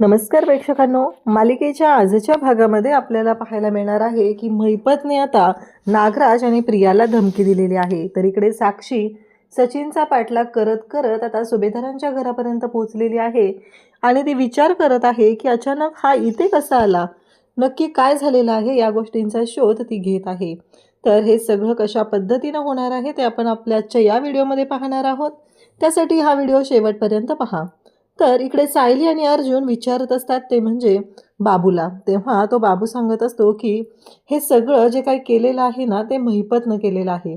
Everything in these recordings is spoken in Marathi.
नमस्कार प्रेक्षकांनो, मालिकेच्या आजच्या भागामध्ये आपल्याला पाहायला मिळणार आहे की महिपतने आता नागराज आणि प्रियाला धमकी दिलेली आहे। तर इकडे साक्षी सचिनचा पाठलाग करत करत आता सुभेदारांच्या घरापर्यंत पोहोचलेली आहे आणि ती विचार करत आहे की अचानक हा इथे कसा आला, नक्की काय झालेलं आहे या गोष्टींचा शोध ती घेत आहे। तर हे सगळं कशा पद्धतीने होणार आहे ते आपण आपल्या आजच्या या व्हिडिओमध्ये पाहणार आहोत। त्यासाठी हा व्हिडिओ शेवटपर्यंत पहा। तर इकडे सायली आणि अर्जुन विचारत असतात ते म्हणजे बाबूला। तेव्हा तो बाबू सांगत असतो की हे सगळं जे काही केलेलं आहे ना ते महिपतनं केलेलं आहे।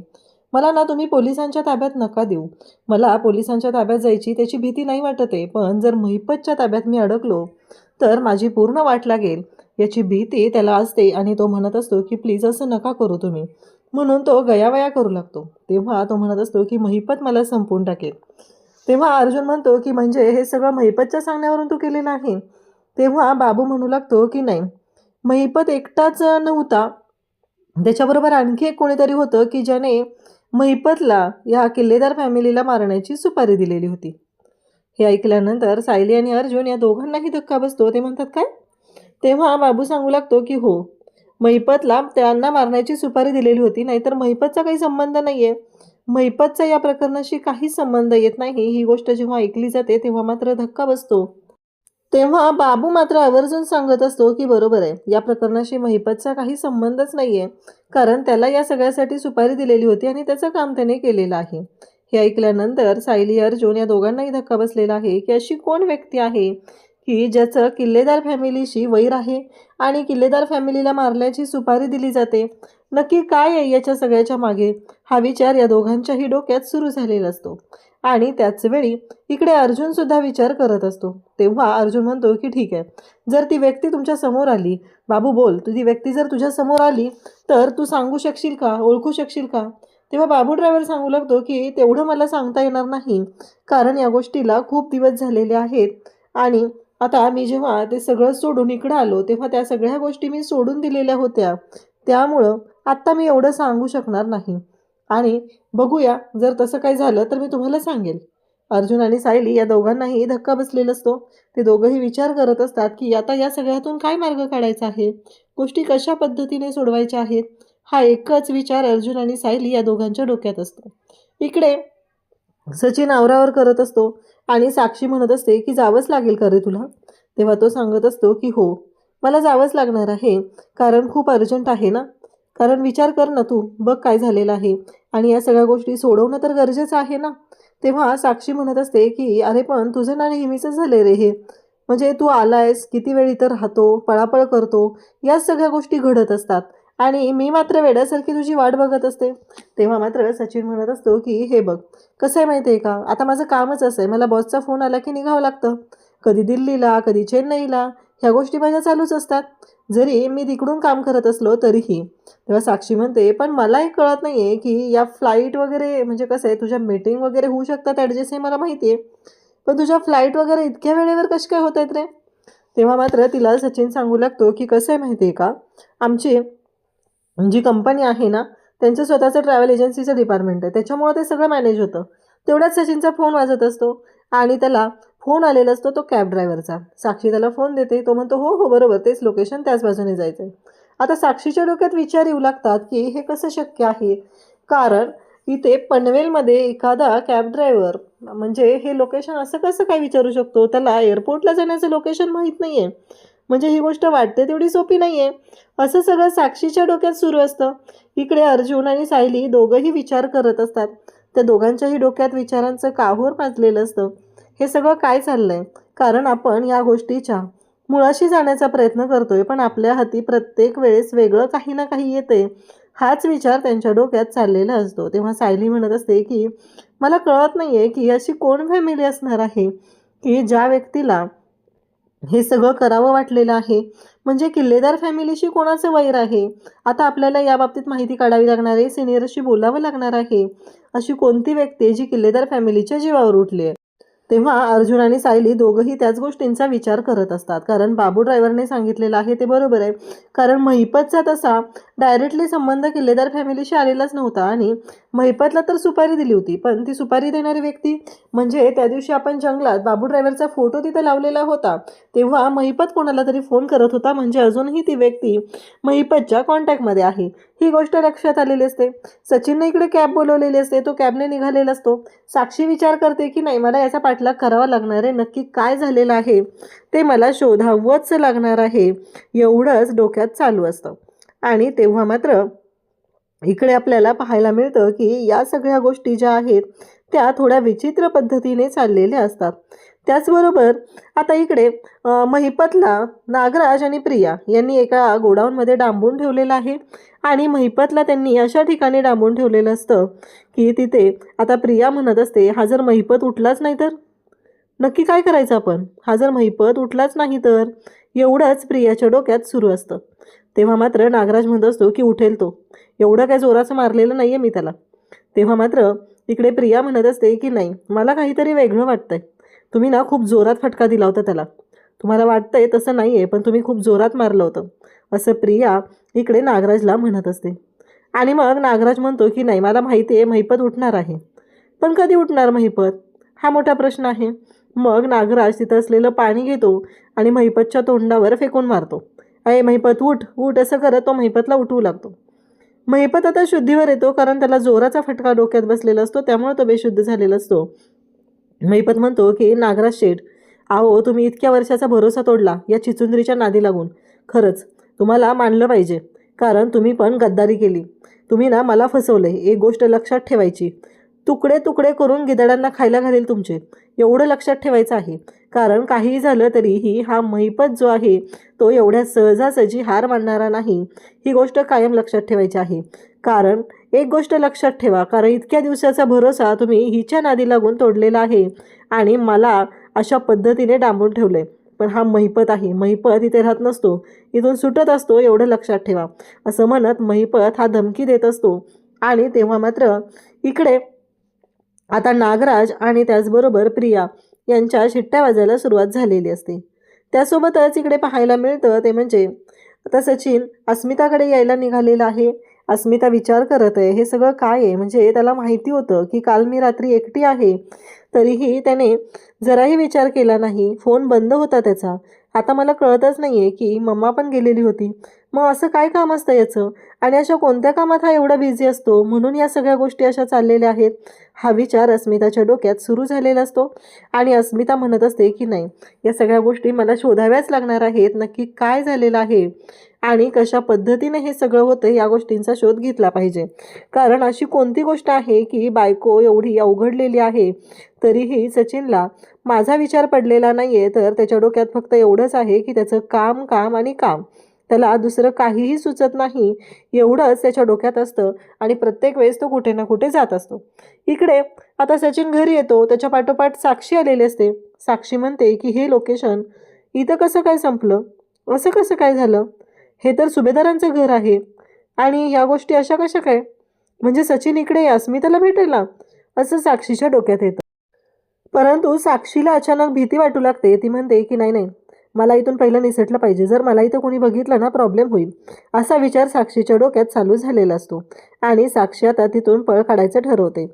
मला ना तुम्ही पोलिसांच्या ताब्यात नका देऊ, मला पोलिसांच्या ताब्यात जायची त्याची भीती नाही वाटत आहे, पण जर महिपतच्या ताब्यात मी अडकलो तर माझी पूर्ण वाट लागेल याची भीती त्याला असते आणि तो म्हणत असतो की प्लीज असं नका करू तुम्ही, म्हणून तो गयावया करू लागतो। तेव्हा तो म्हणत असतो की महिपत मला संपवून टाकेल। तेव्हा अर्जुन म्हणतो की म्हणजे हे सगळं महिपतच्या सांगण्यावरून तू केलेलं आहे। तेव्हा बाबू म्हणू लागतो की नाही, महिपत एकटाच नव्हता, त्याच्याबरोबर आणखी एक कोणीतरी होतं की ज्याने महिपतला या किल्लेदार फॅमिलीला मारण्याची सुपारी दिलेली होती। हे ऐकल्यानंतर सायली आणि अर्जुन या दोघांनाही धक्का बसतो। ते म्हणतात काय? तेव्हा बाबू सांगू लागतो की हो, महिपतला त्यांना मारण्याची सुपारी दिलेली होती, नाहीतर महिपतचा काही संबंध नाहीये, महिपतचा या प्रकरणाशी काही संबंध येत नाही। ही गोष्ट जेव्हा ऐकली जाते तेव्हा मात्र धक्का बसतो। तेव्हा बाबू मात्र आवर्जून सांगत असतो की बरोबर आहे, या प्रकरणाशी महिपतचा काही संबंधच नाहीये, कारण त्याला या सगळ्यासाठी सुपारी दिलेली होती आणि त्याचं काम त्याने केलेलं आहे। हे ऐकल्यानंतर सायली अर्जुन या दोघांनाही धक्का बसलेला आहे की अशी कोण व्यक्ती आहे की ज्याचं किल्लेदार फॅमिलीशी वैर आहे आणि किल्लेदार फॅमिलीला मारल्याची सुपारी दिली जाते। नक्की काय आहे याच्या सगळ्याच्या मागे, हा विचार या दोघांच्याही डोक्यात सुरू झालेला असतो आणि त्याच वेळी इकडे अर्जुन सुद्धा विचार करत असतो। तेव्हा अर्जुन म्हणतो की ठीक आहे, जर ती व्यक्ती तुमच्या समोर आली, बाबू बोल, ती व्यक्ती जर तुझ्या समोर आली तर तू सांगू शकशील का, ओळखू शकशील का? तेव्हा बाबू ड्रायव्हर सांगू लागतो की तेवढं मला सांगता येणार नाही, कारण या गोष्टीला खूप दिवस झालेले आहेत आणि आता मी जेव्हा ते सगळं सोडून इकडं आलो तेव्हा त्या सगळ्या गोष्टी मी सोडून दिलेल्या होत्या, त्यामुळं आत्ता मी एवढं सांगू शकणार नाही आणि बघूया, जर तसं काही झालं तर मी तुम्हाला सांगेल। अर्जुन आणि सायली या दोघांनाही धक्का बसलेला असतो। ते दोघंही विचार करत असतात की आता या सगळ्यातून काय मार्ग काढायचा आहे, गोष्टी कशा पद्धतीने सोडवायच्या आहेत, हा एकच विचार अर्जुन आणि सायली या दोघांच्या डोक्यात असतो। इकडे सचिन आवरावर करत असतो आणि साक्षी म्हणत असते की जावंच लागेल का रे तुला? तेव्हा तो सांगत असतो की हो, मला जावंच लागणार आहे, कारण खूप अर्जंट आहे ना, कारण विचार कर ना तू, बघ काय झालेलं आहे आणि या सगळ्या गोष्टी सोडवणं तर गरजेचं आहे ना। तेव्हा साक्षी म्हणत असते की अरे पण तुझं ना नेहमीचं झाले रे हे, म्हणजे तू आलायस, किती वेळ इथं राहतो, पळापळ करतो, या सगळ्या गोष्टी घडत असतात आणि मी मात्र वेड्यासारखी तुझी वाट बघत असते। तेव्हा मात्र सचिन म्हणत असतो की हे बघ, कसं आहे माहिती आहे का, आता माझं कामच असं आहे, मला बॉसचा फोन आला की निघावं लागतं, कधी दिल्लीला कधी चेन्नईला, ह्या गोष्टी माझ्या चालूच असतात, जरी मी तिकडून काम करत असलो तरीही। तेव्हा साक्षी म्हणते पण मला एक कळत नाही आहे की या फ्लाईट वगैरे, म्हणजे कसं आहे तुझ्या मीटिंग वगैरे होऊ शकतात ॲडजस्ट, हे मला माहिती आहे, पण तुझ्या फ्लाईट वगैरे इतक्या वेळेवर कशी काय होत आहेत रे? तेव्हा मात्र तिला सचिन सांगू लागतो की कसं आहे माहिती आहे का, आमची जी कंपनी आहे ना त्यांचं स्वतःचं ट्रॅव्हल एजन्सीचं डिपार्टमेंट आहे, त्याच्यामुळं ते सगळं मॅनेज होतं। तेवढ्याच सचिनचा फोन वाजत असतो आणि त्याला फोन आलेला असतो तो कॅब ड्रायव्हरचा। साक्षी त्याला फोन देते, तो म्हणतो हो हो बरोबर, तेच लोकेशन, त्याच बाजूने जायचं आहे। आता साक्षीच्या डोक्यात विचार येऊ लागतात की हे कसं शक्य आहे, कारण इथे पनवेलमध्ये एखादा कॅब ड्रायव्हर म्हणजे हे लोकेशन असं कसं काय विचारू शकतो, त्याला एअरपोर्टला जाण्याचं लोकेशन माहीत नाही आहे, म्हणजे ही गोष्ट वाटते तेवढी सोपी नाही आहे, असं सगळं साक्षीच्या डोक्यात सुरू असतं। इकडे अर्जुन आणि सायली दोघंही विचार करत असतात, त्या दोघांच्याही डोक्यात विचारांचं काहूर माजलेलं असतं। हे सगळं काय चाललंय, कारण आपण या गोष्टीच्या मुळाशी जाण्याचा प्रयत्न करतोय, पण आपल्या हाती प्रत्येक वेळेस वेगळं काही ना काही येते, हाच विचार त्यांच्या डोक्यात चाललेला असतो। तेव्हा सायली म्हणत असते की मला कळत नाही आहे की अशी कोण फॅमिली असणार आहे की ज्या व्यक्तीला हे सगळं करावं वाटलेलं आहे, म्हणजे किल्लेदार फॅमिलीशी कोणाचं वैर आहे, आता आपल्याला या बाबतीत माहिती काढावी लागणार आहे, सिनियरशी बोलावं लागणार आहे, अशी कोणती व्यक्ती आहे जी किल्लेदार फॅमिलीच्या जीवावर उठली आहे। तेव्हा अर्जुन आणि सायली दोघंही त्याच गोष्टींचा विचार करत असतात, कारण बाबू ड्रायव्हरने सांगितलेलं आहे ते बरोबर आहे, कारण महिपतचा तसा डायरेक्टली संबंध किल्लेदार फॅमिलीशी आलेलाच नव्हता आणि महिपतला तर सुपारी दिली होती, पण ती सुपारी देणारी व्यक्ती म्हणजे त्या दिवशी आपण जंगलात बाबू ड्रायव्हरचा फोटो तिथे लावलेला होता, तेव्हा महिपत कोणाला तरी फोन करत होता, म्हणजे अजूनही ती व्यक्ती महिपतच्या कॉन्टॅक्टमध्ये आहे ही गोष्ट लक्षात आलेली असते. सचिनने इकडे कॅब बोलवलेली असते, तो कॅबने निघालेला असतो. साक्षी विचार करते की नाही, मला याचा पाठलाग करावा लागणार आहे, नक्की काय झालेलं आहे ते मला शोधावंच लागणार आहे, एवढंच डोक्यात चालू असतं. आणि तेव्हा मात्र इकडे आपल्याला पाहायला मिळतं की या सगळ्या गोष्टी ज्या आहेत त्या थोड्या विचित्र पद्धतीने चाललेल्या असतात. त्याचबरोबर आता इकडे महिपतला नागराज आणि प्रिया यांनी एका गोडाऊनमध्ये डांबून ठेवलेलं आहे आणि महिपतला त्यांनी अशा ठिकाणी डांबून ठेवलेलं असतं की तिथे आता प्रिया म्हणत असते, हा जर महिपत उठलाच नाही तर नक्की काय करायचं आपण, हा जर महिपत उठलाच नाही तर, एवढंच प्रियाच्या डोक्यात सुरू असतं. तेव्हा मात्र नागराज म्हणत असतो की उठेल तो, एवढं काय जोराचं मारलेलं नाही आहे मी त्याला. तेव्हा मात्र इकडे प्रिया म्हणत असते की नाही, मला काहीतरी वेगळं वाटतंय, तुम्ही ना खूप जोरात फटका दिला होता त्याला, तुम्हाला वाटतंय तसं नाही आहे पण तुम्ही खूप जोरात मारलं होतं, असं प्रिया इकडे नागराजला म्हणत असते. आणि मग नागराज म्हणतो की नाही, मला माहिती आहे महिपत उठणार आहे, पण कधी उठणार महिपत हा मोठा प्रश्न आहे. मग नागराज तिथं असलेलं पाणी घेतो आणि महिपतच्या तोंडावर फेकून मारतो. अय महिपत उठ उठ असं करत तो महिपतला उठवू लागतो. महिपत आता शुद्धीवर येतो, कारण त्याला जोराचा फटका डोक्यात बसलेला असतो, त्यामुळे तो बेशुद्ध झालेला असतो. महिपत म्हणतो की नागराज शेठ, अहो तुम्ही इतक्या वर्षाचा भरोसा तोडला या चिचुंद्रीच्या नादी लागून, खरंच तुम्हाला मानलं पाहिजे, कारण तुम्ही पण गद्दारी केली, तुम्ही ना मला फसवलंय, एक गोष्ट लक्षात ठेवायची, तुकडे तुकडे करून गिधाडांना खायला घालेल तुमचे, एवढं लक्षात ठेवायचं आहे. कारण काहीही झालं तरीही हा महिपत जो आहे तो एवढ्या सहजासहजी हार मानणारा नाही, ही गोष्ट कायम लक्षात ठेवायची आहे. कारण एक गोष्ट लक्षात ठेवा, कारण इतक्या दिवसाचा भरोसा तुम्ही हिच्या नादी लागून तोडलेला आहे आणि मला अशा पद्धतीने डांबून ठेवले. पण हा महिपत आहे, महिपत इथे राहत नसतो, इथून सुटत असतो, एवढं लक्षात ठेवा, असं म्हणत महिपत हा धमकी देत असतो. आणि तेव्हा मात्र इकडे आता नागराज आणि त्याचबरोबर प्रिया यांच्या शिट्ट्या वाजायला सुरुवात झालेली असते. त्यासोबतच इकडे पाहायला मिळतं ते म्हणजे आता सचिन अस्मिताकडे यायला निघालेला आहे. अस्मिता विचार करत आहे हे सगळं काय आहे, म्हणजे त्याला माहिती होतं की काल मी रात्री एकटी आहे, तरीही त्याने जराही विचार केला नाही, फोन बंद होता त्याचा. आता मला कळतच नाही आहे की मम्मा पण गेलेली होती, मग असं काय काम असतं याचं, आणि अशा कोणत्या कामात हा एवढा बिझी असतो म्हणून या सगळ्या गोष्टी अशा चाललेल्या आहेत, हा विचार अस्मिताच्या डोक्यात सुरू झालेला असतो. आणि अस्मिता म्हणत असते की नाही, या सगळ्या गोष्टी मला शोधाव्याच लागणार आहेत, नक्की काय झालेलं आहे आणि कशा पद्धतीने हे सगळं होतं या गोष्टींचा शोध घेतला पाहिजे. कारण अशी कोणती गोष्ट आहे की बायको एवढी अवघडलेली आहे तरीही सचिनला माझा विचार पडलेला नाही आहे, तर त्याच्या डोक्यात फक्त एवढंच आहे की त्याचं काम काम आणि काम, त्याला दुसरं काहीही सुचत नाही, एवढंच त्याच्या डोक्यात असतं आणि प्रत्येक वेळेस तो कुठे ना कुठे जात असतो. इकडे आता सचिन घरी येतो, त्याच्या पाठोपाठ साक्षी आलेली असते. साक्षी म्हणते की हे लोकेशन इथं कसं काय संपलं, असं कसं काय झालं, हे तर सुभेदारांचं घर आहे आणि ह्या गोष्टी अशा कशा काय, म्हणजे सचिन इकडे अस्मिताला भेटायला, असं साक्षीच्या डोक्यात येतं. परंतु साक्षीला अचानक भीती वाटू लागते. ती म्हणते की नाही नाही, मला इथून पहिलं निसटलं पाहिजे, जर मला इथं कोणी बघितलं ना प्रॉब्लेम होईल, असा विचार साक्षीच्या डोक्यात चालू झालेला असतो. आणि साक्षी आता तिथून पळ काढायचं ठरवते,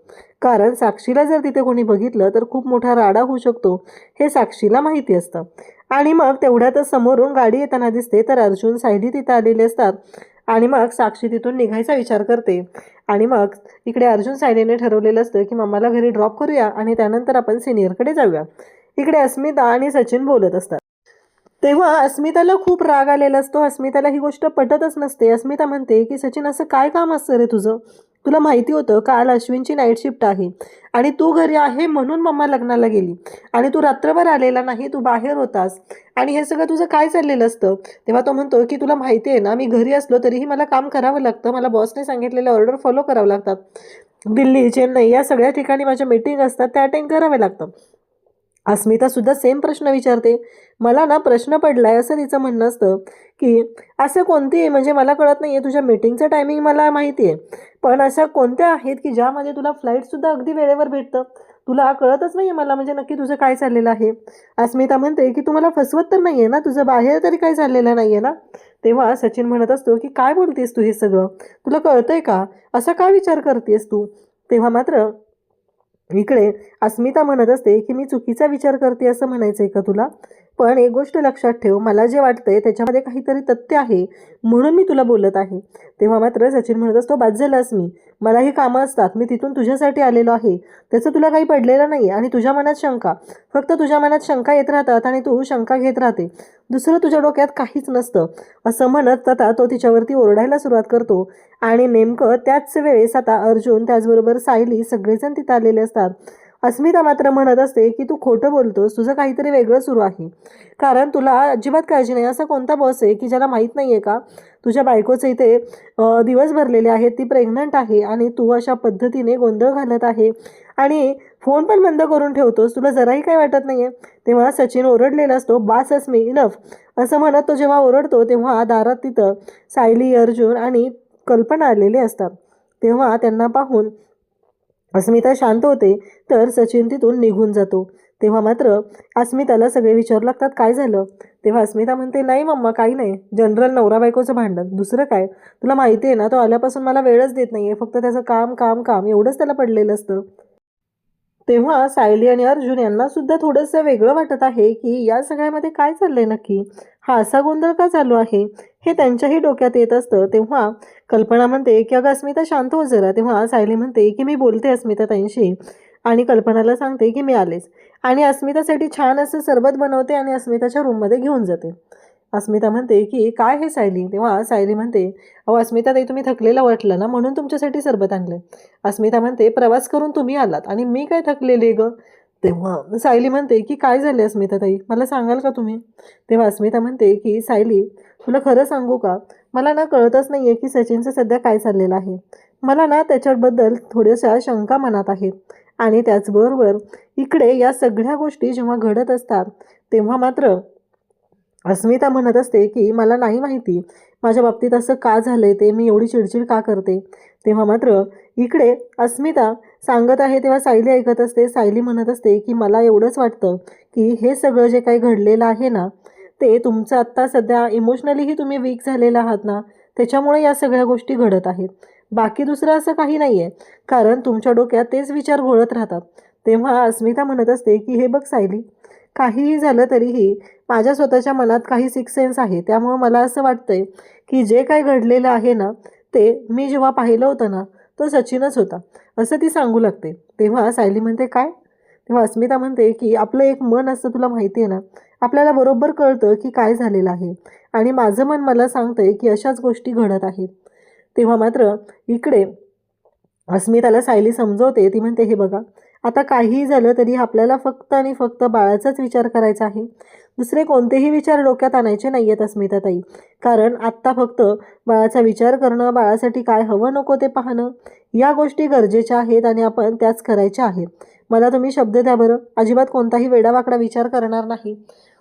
कारण साक्षीला जर तिथे कोणी बघितलं तर खूप मोठा राडा होऊ शकतो, हे साक्षीला माहिती असतं. आणि मग तेवढ्यातच समोरून गाडी येताना दिसते, तर अर्जुन सायली तिथं आलेले असतात. आणि मग साक्षी तिथून निघायचा विचार करते. आणि मग इकडे अर्जुन सायलीने ठरवलेलं असतं की मम्माला घरी ड्रॉप करूया आणि त्यानंतर आपण सिनियरकडे जाऊया. इकडे अस्मिता आणि सचिन बोलत असतात. तेव्हा अस्मिताला खूप राग आलेला असतो. अस्मिताला ही गोष्ट पटतच नसते. अस्मिता म्हणते की सचिन, असं काय काम असतं रे तुझं, तुला माहिती होतं काल अश्विनची नाईट शिफ्ट आहे आणि तू घरी आहे म्हणून मम्मा लग्नाला गेली आणि तू रात्रभर आलेला नाही, तू बाहेर होतास आणि हे सगळं तुझं काय चाललेलं असतं. तेव्हा तो म्हणतो की तुला माहिती आहे ना, मी घरी असलो तरीही मला काम करावं लागतं, मला बॉसने सांगितलेले ऑर्डर फॉलो करावं लागतात, दिल्ली चेन्नई या सगळ्या ठिकाणी माझ्या मीटिंग असतात, त्या अटेंड करावे लागतं. अस्मिता सुद्धा सेम प्रश्न विचारते. मला ना प्रश्न पडलाय असं तिचं म्हणणं असतं की असं कोणती, म्हणजे मला कळत नाही आहे, तुझ्या मीटिंगचं टायमिंग मला माहिती आहे, पण अशा कोणत्या आहेत की ज्यामध्ये तुला फ्लाईटसुद्धा अगदी वेळेवर भेटतं, तुला कळतच नाही आहे मला, म्हणजे नक्की तुझं काय चाललेलं आहे. अस्मिता म्हणते की तुम्हाला फसवत तर नाही आहे ना, तुझं बाहेर तरी काही चाललेलं नाही आहे ना. तेव्हा सचिन म्हणत असतो की काय बोलतेस तू हे सगळं, तुला कळतंय का, असा काय विचार करतेस तू. तेव्हा मात्र इकडे अस्मिता म्हणत असते की मी चुकीचा विचार करते असं म्हणायचंय का तुला. पण एक गोष्ट लक्षात ठेव, मला जे वाटतंय त्याच्यामध्ये काहीतरी तथ्य आहे म्हणून मी तुला बोलत आहे. तेव्हा मात्र सचिन म्हणत असतो बाद झालास, मलाही कामं असतात, मी तिथून तुझ्यासाठी आलेलो आहे, त्याचं तुला काही पडलेलं नाही. आणि तुझ्या मनात शंका, फक्त तुझ्या मनात शंका येत राहतात आणि तू शंका घेत राहते, दुसरं तुझ्या डोक्यात काहीच नसतं. असं म्हणत आता तो तिच्यावरती ओरडायला सुरुवात करतो. आणि नेमकं त्याच वेळेस आता अर्जुन त्याचबरोबर सायली सगळेजण तिथं आलेले असतात. अस्मिता मात्र म्हणत असते की तू खोटं बोलतोस, तुझं काहीतरी वेगळं सुरू आहे, कारण तुला अजिबात काळजी नाही. असा कोणता बॉस आहे की ज्याला माहीत नाही आहे का तुझ्या बायकोचे इथे दिवस भरलेले आहेत, ती प्रेग्नंट आहे आणि तू अशा पद्धतीने गोंधळ घालत आहे आणि फोन पण बंद करून ठेवतोस, तुला जराही काय वाटत नाही आहे. तेव्हा सचिन ओरडलेला असतो, बास अस्मी, इनफ, असं म्हणत तो जेव्हा ओरडतो तेव्हा दारात तिथं सायली, अर्जुन आणि कल्पना आलेले असतात. तेव्हा त्यांना पाहून अस्मिता शांत होते, तर सचिन तिथून निघून जातो. तेव्हा मात्र अस्मिताला सगळे विचारू लागतात काय झालं. तेव्हा अस्मिता म्हणते नाही मम्मा, काही नाही, जनरल नवरा बायकोचं भांडण, दुसरं काय. तुला माहिती आहे ना, तो आल्यापासून मला वेळच देत नाही आहे, फक्त त्याचं काम काम काम एवढंच त्याला पडलेलं असतं. तेव्हा सायली आणि अर्जुन यांना सुद्धा थोडंसं वेगळं वाटत आहे की या सगळ्यामध्ये काय चाललंय नक्की, हा असा गोंधळ का चालू आहे, हे त्यांच्याही डोक्यात येत असतं. तेव्हा कल्पना म्हणते की अगं अस्मिता शांत हो जरा. तेव्हा सायली म्हणते की मी बोलते अस्मिता ताईंशी, आणि कल्पनाला सांगते की मी आलेच, आणि अस्मितासाठी छान असं सरबत बनवते आणि अस्मिताच्या रूममध्ये घेऊन जाते. अस्मिता म्हणते की काय हे सायली. तेव्हा सायली म्हणते अहो अस्मिता ताई, तुम्ही थकलेला वाटलं ना म्हणून तुमच्यासाठी सरबत आणले. अस्मिता म्हणते प्रवास करून तुम्ही आलात आणि मी काय थकलेले ग. तेव्हा सायली म्हणते की काय झाले अस्मिता ताई, मला सांगाल का तुम्ही. तेव्हा अस्मिता म्हणते की सायली, तुला खरं सांगू का, मला ना कळतच नाही आहे की सचिनचं सध्या काय चाललेलं आहे. मला ना त्याच्याबद्दल थोड्याशा शंका मनात आहेत. आणि त्याचबरोबर इकडे या सगळ्या गोष्टी जेव्हा घडत असतात तेव्हा मात्र अस्मिता म्हणत असते की मला नाही माहिती माझ्या बाबतीत असं का झालंय, ते मी एवढी चिडचिड का करते. तेव्हा मात्र इकडे अस्मिता सांगत आहे तेव्हा सायली ऐकत असते. सायली म्हणत असते की मला एवढंच वाटतं की हे सगळं जे काही घडलेलं आहे ना, ते तुमचं आत्ता सध्या इमोशनलीही तुम्ही वीक झालेला आहात ना, त्याच्यामुळे या सगळ्या गोष्टी घडत आहेत, बाकी दुसरं असं काही नाही आहे, कारण तुमच्या डोक्यात तेच विचार घोळत राहतात. तेव्हा अस्मिता म्हणत असते की हे बघ सायली, काहीही झालं तरीही माझ्या स्वतःच्या मनात काही सिक्स सेन्स आहे, त्यामुळं मला असं वाटतंय की जे काही घडलेलं आहे ना, ते मी जेव्हा पाहिलं होतं ना, तो सचिनच होता, असं ती सांगू लागते. तेव्हा सायली म्हणते काय. तेव्हा अस्मिता म्हणते की आपलं एक मन असतं, तुला माहिती आहे ना, आपल्याला बरोबर कळतं की काय झालेलं आहे, आणि माझं मन मला सांगतंय की अशाच गोष्टी घडत आहेत. तेव्हा मात्र इकडे अस्मिताला सायली समजवते. ती म्हणते हे बघा, आता काहीही झालं तरी आपल्याला फक्त आणि फक्त बाळाचाच विचार करायचा आहे, दुसरे कोणतेही विचार डोक्यात आणायचे नाही आहेत अस्मिताताई. कारण आत्ता फक्त बाळाचा विचार करणं, बाळासाठी काय हवं नको ते पाहणं, या गोष्टी गरजेच्या आहेत आणि आपण त्याच करायच्या आहेत. मला तुम्ही शब्द द्या बरं, अजिबात कोणताही वेडावाकडा विचार करणार नाही,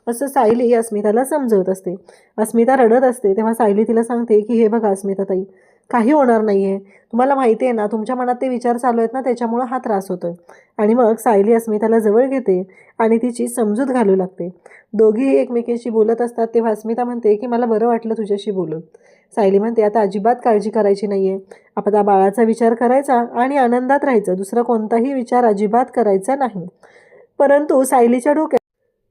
असं सायली अस्मिताला समजवत असते. अस्मिता रडत असते. तेव्हा सायली तिला सांगते की हे बघा अस्मिताताई, काही होणार नाही आहे, तुम्हाला माहिती आहे ना, तुमच्या मनात ते विचार चालू आहेत ना, त्याच्यामुळं हा त्रास होतोय. आणि मग सायली अस्मिताला जवळ घेते आणि तिची समजूत घालू लागते. दोघीही एकमेकींशी बोलत असतात. तेव्हा अस्मिता म्हणते की मला बरं वाटलं तुझ्याशी बोलून. सायली म्हणते आता अजिबात काळजी करायची नाही आहे, आपण बाळाचा विचार करायचा आणि आनंदात राहायचं, दुसरा कोणताही विचार अजिबात करायचा नाही. परंतु सायलीच्या डोक्यात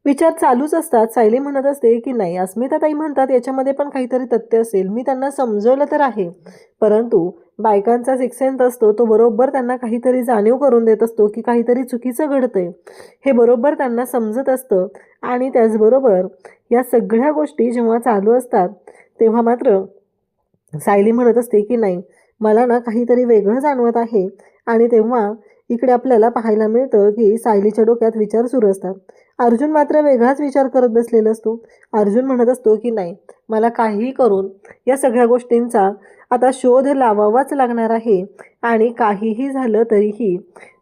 विचार चालूच असतात. सायली म्हणत असते की नाही, अस्मिताताई म्हणतात याच्यामध्ये पण काहीतरी तथ्य असेल, मी त्यांना समजवलं तर आहे, परंतु बायकांचा सिक्स सेन्स असतो, तो बरोबर त्यांना काहीतरी जाणीव करून देत असतो की काहीतरी चुकीचं घडतंय, हे बरोबर त्यांना समजत असतं. आणि त्याचबरोबर या सगळ्या गोष्टी जेव्हा चालू असतात तेव्हा मात्र सायली म्हणत असते की नाही, मला ना काहीतरी वेगळं जाणवत आहे. आणि तेव्हा इकडे आपल्याला पाहायला मिळतं की सायलीच्या डोक्यात विचार सुरू असतात. अर्जुन मात्र वेगळाच विचार करत बसलेला असतो. अर्जुन म्हणत असतो की नाही, मला काहीही करून या सगळ्या गोष्टींचा आता शोध लावावाच लागणार आहे, आणि काहीही झालं तरीही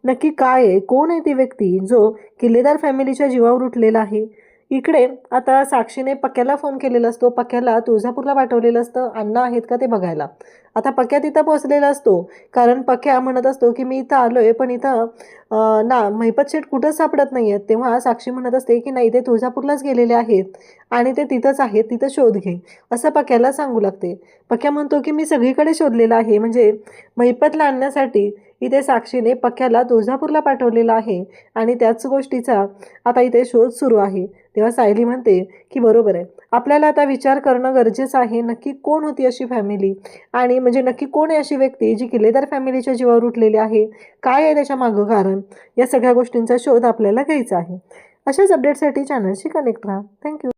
नक्की काय आहे, कोण आहे ती व्यक्ती जो किल्लेदार फॅमिलीच्या जीवावर उठलेला आहे, इकडे आता साक्षीने पक्याला फोन केलेला असतो. पक्याला तुळजापूरला पाठवलेलं असतं अण्णा आहेत का ते बघायला. आता पक्या तिथं पोहोचलेला असतो, कारण पक्या म्हणत असतो की मी इथं आलोय पण इथं महिपत शेठ कुठंच सापडत नाही आहेत. तेव्हा साक्षी म्हणत असते की नाही, ते तुळजापूरलाच गेलेले आहेत आणि ते तिथंच आहेत, तिथं शोध घे असं पक्याला सांगू लागते. पक्या म्हणतो की मी सगळीकडे शोधलेलं आहे, म्हणजे महिपतला आणण्यासाठी इथे साक्षीने पक्याला तुळजापूरला पाठवलेलं आहे आणि त्याच गोष्टीचा आता इथे शोध सुरू आहे. तेव्हा सायली म्हणते की बरोबर आहे, आपल्याला आता विचार करणं गरजेचं आहे, नक्की कोण होती अशी फॅमिली, आणि म्हणजे नक्की कोण आहे अशी व्यक्ती जी किल्लेदार फॅमिलीच्या जीवावर उठलेली आहे, काय आहे त्याच्या मागं कारण, या सगळ्या गोष्टींचा शोध आपल्याला घ्यायचा आहे. अशाच अपडेटसाठी चॅनलशी कनेक्ट राहा. थँक्यू.